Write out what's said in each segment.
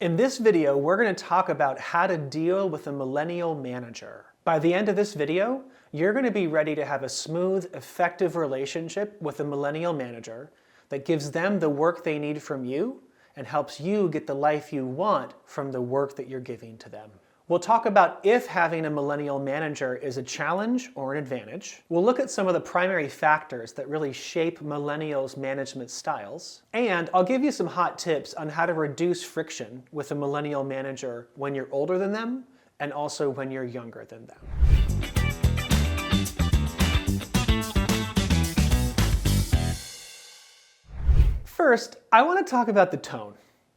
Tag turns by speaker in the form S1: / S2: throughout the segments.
S1: In this video, we're going to talk about how to deal with a millennial manager. By the end of this video, you're going to be ready to have a smooth, effective relationship with a millennial manager that gives them the work they need from you and helps you get the life you want from the work that you're giving to them. We'll talk about if having a millennial manager is a challenge or an advantage. We'll look at some of the primary factors that really shape millennials' management styles. And I'll give you some hot tips on how to reduce friction with a millennial manager when you're older than them and also when you're younger than them. First, I want to talk about the tone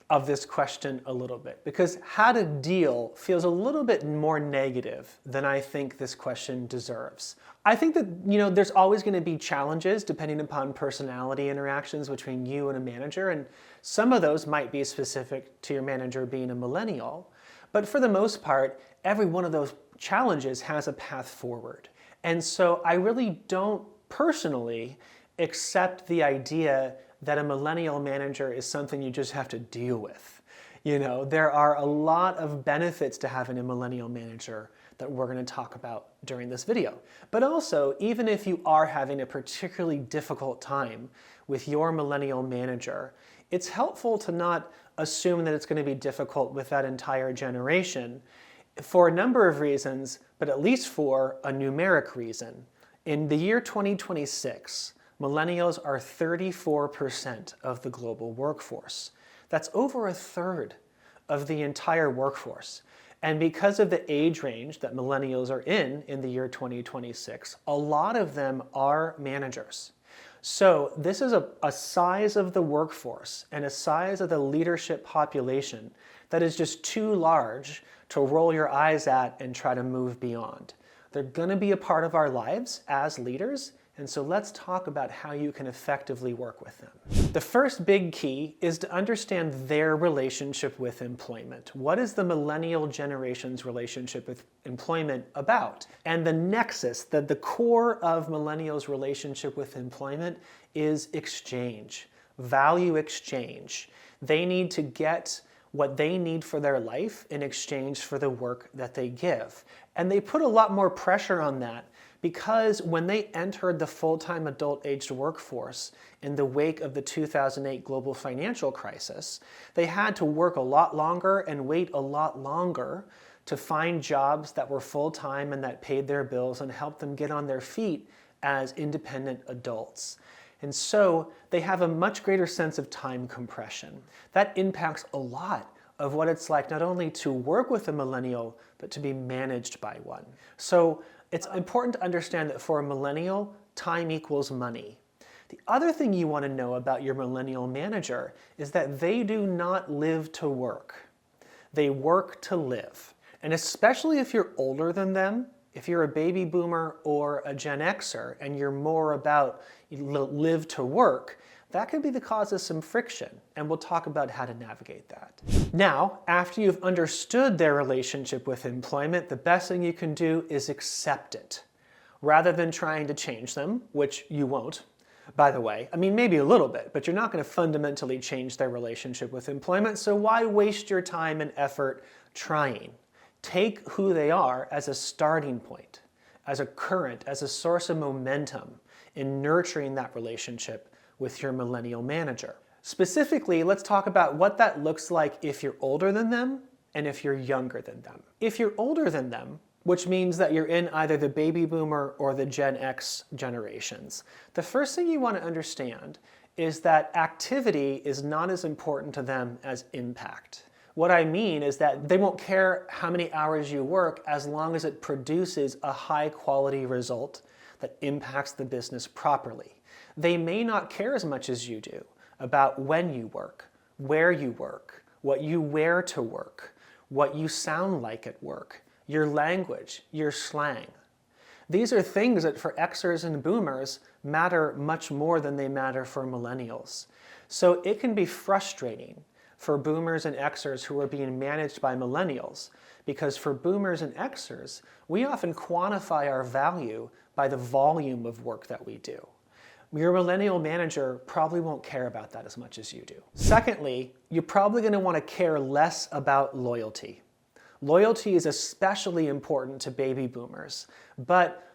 S1: of this question a little bit, because how to deal feels a little bit more negative than I think this question deserves. I think that, there's always going to be challenges depending upon personality interactions between you and a manager, and some of those might be specific to your manager being a millennial, but for the most part, every one of those challenges has a path forward. And so I really don't personally accept the idea that a millennial manager is something you just have to deal with. There are a lot of benefits to having a millennial manager that we're going to talk about during this video. But also, even if you are having a particularly difficult time with your millennial manager, it's helpful to not assume that it's going to be difficult with that entire generation for a number of reasons, but at least for a numeric reason. In the year 2026, millennials are 34% of the global workforce. That's over a third of the entire workforce. And because of the age range that millennials are in the year 2026, a lot of them are managers. So this is a size of the workforce and a size of the leadership population that is just too large to roll your eyes at and try to move beyond. They're going to be a part of our lives as leaders, and so let's talk about how you can effectively work with them. The first big key is to understand their relationship with employment. What is the millennial generation's relationship with employment about? And the nexus, the core of millennials' relationship with employment is exchange, value exchange. They need to get what they need for their life in exchange for the work that they give. And they put a lot more pressure on that because when they entered the full-time adult-aged workforce in the wake of the 2008 global financial crisis, they had to work a lot longer and wait a lot longer to find jobs that were full-time and that paid their bills and helped them get on their feet as independent adults. And so they have a much greater sense of time compression. That impacts a lot of what it's like not only to work with a millennial, but to be managed by one. So it's important to understand that for a millennial, time equals money. The other thing you want to know about your millennial manager is that they do not live to work. They work to live. And especially if you're older than them, if you're a baby boomer or a Gen Xer and you're more about live to work, that could be the cause of some friction, and we'll talk about how to navigate that. Now, after you've understood their relationship with employment, the best thing you can do is accept it, rather than trying to change them, which you won't, by the way. I mean, maybe a little bit, but you're not going to fundamentally change their relationship with employment, so why waste your time and effort trying? Take who they are as a starting point, as a current, as a source of momentum in nurturing that relationship with your millennial manager. Specifically, let's talk about what that looks like if you're older than them and if you're younger than them. If you're older than them, which means that you're in either the baby boomer or the Gen X generations, the first thing you want to understand is that activity is not as important to them as impact. What I mean is that they won't care how many hours you work as long as it produces a high quality result that impacts the business properly. They may not care as much as you do about when you work, where you work, what you wear to work, what you sound like at work, your language, your slang. These are things that for Xers and Boomers matter much more than they matter for Millennials. So it can be frustrating for Boomers and Xers who are being managed by Millennials, because for Boomers and Xers, we often quantify our value by the volume of work that we do. Your millennial manager probably won't care about that as much as you do. Secondly, you're probably going to want to care less about loyalty. Loyalty is especially important to baby boomers, but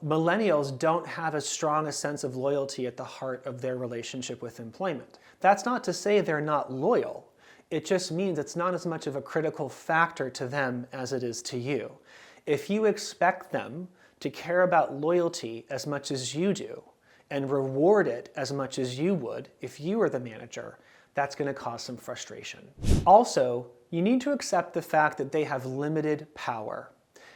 S1: millennials don't have as strong a sense of loyalty at the heart of their relationship with employment. That's not to say they're not loyal. It just means it's not as much of a critical factor to them as it is to you. If you expect them to care about loyalty as much as you do, and reward it as much as you would if you were the manager, that's going to cause some frustration. Also, you need to accept the fact that they have limited power.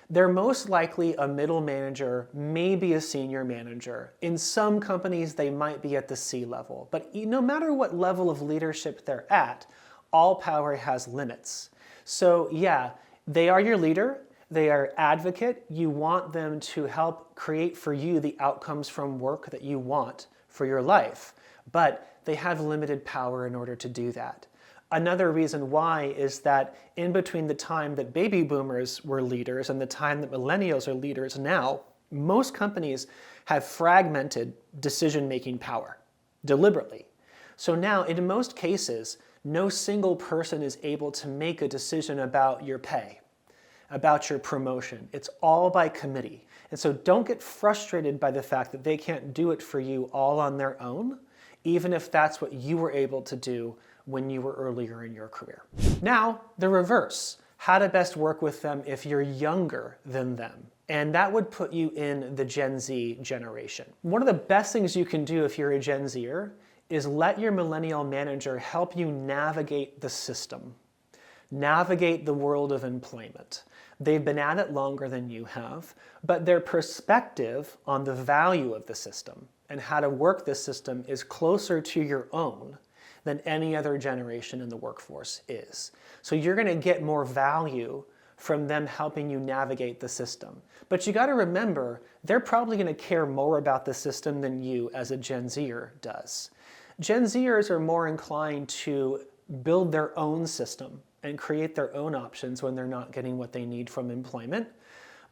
S1: They're most likely a middle manager, maybe a senior manager. In some companies, they might be at the C level, but no matter what level of leadership they're at, all power has limits. So yeah, they are your leader. They are advocate. You want them to help create for you the outcomes from work that you want for your life, but they have limited power in order to do that. Another reason why is that in between the time that baby boomers were leaders and the time that millennials are leaders now, most companies have fragmented decision-making power deliberately. So now, in most cases, no single person is able to make a decision about your pay, about your promotion. It's all by committee. And so don't get frustrated by the fact that they can't do it for you all on their own, even if that's what you were able to do when you were earlier in your career. Now, the reverse. How to best work with them if you're younger than them. And that would put you in the Gen Z generation. One of the best things you can do if you're a Gen Zer is let your millennial manager help you navigate the system, navigate the world of employment. They've been at it longer than you have, but their perspective on the value of the system and how to work the system is closer to your own than any other generation in the workforce is. So you're going to get more value from them helping you navigate the system. But you got to remember, they're probably going to care more about the system than you as a Gen Zer does. Gen Zers are more inclined to build their own system and create their own options when they're not getting what they need from employment.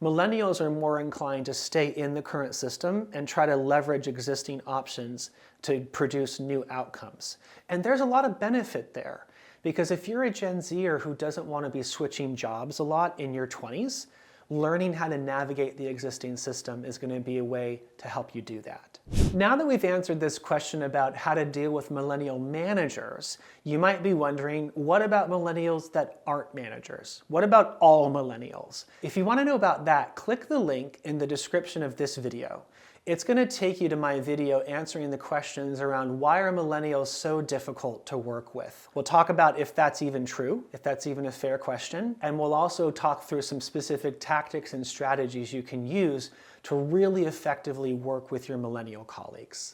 S1: Millennials are more inclined to stay in the current system and try to leverage existing options to produce new outcomes. And there's a lot of benefit there, because if you're a Gen Zer who doesn't want to be switching jobs a lot in your 20s, learning how to navigate the existing system is going to be a way to help you do that. Now that we've answered this question about how to deal with millennial managers, you might be wondering, what about millennials that aren't managers? What about all millennials? If you want to know about that, click the link in the description of this video. It's going to take you to my video answering the questions around why are millennials so difficult to work with. We'll talk about if that's even true, if that's even a fair question, and we'll also talk through some specific tactics and strategies you can use to really effectively work with your millennial colleagues.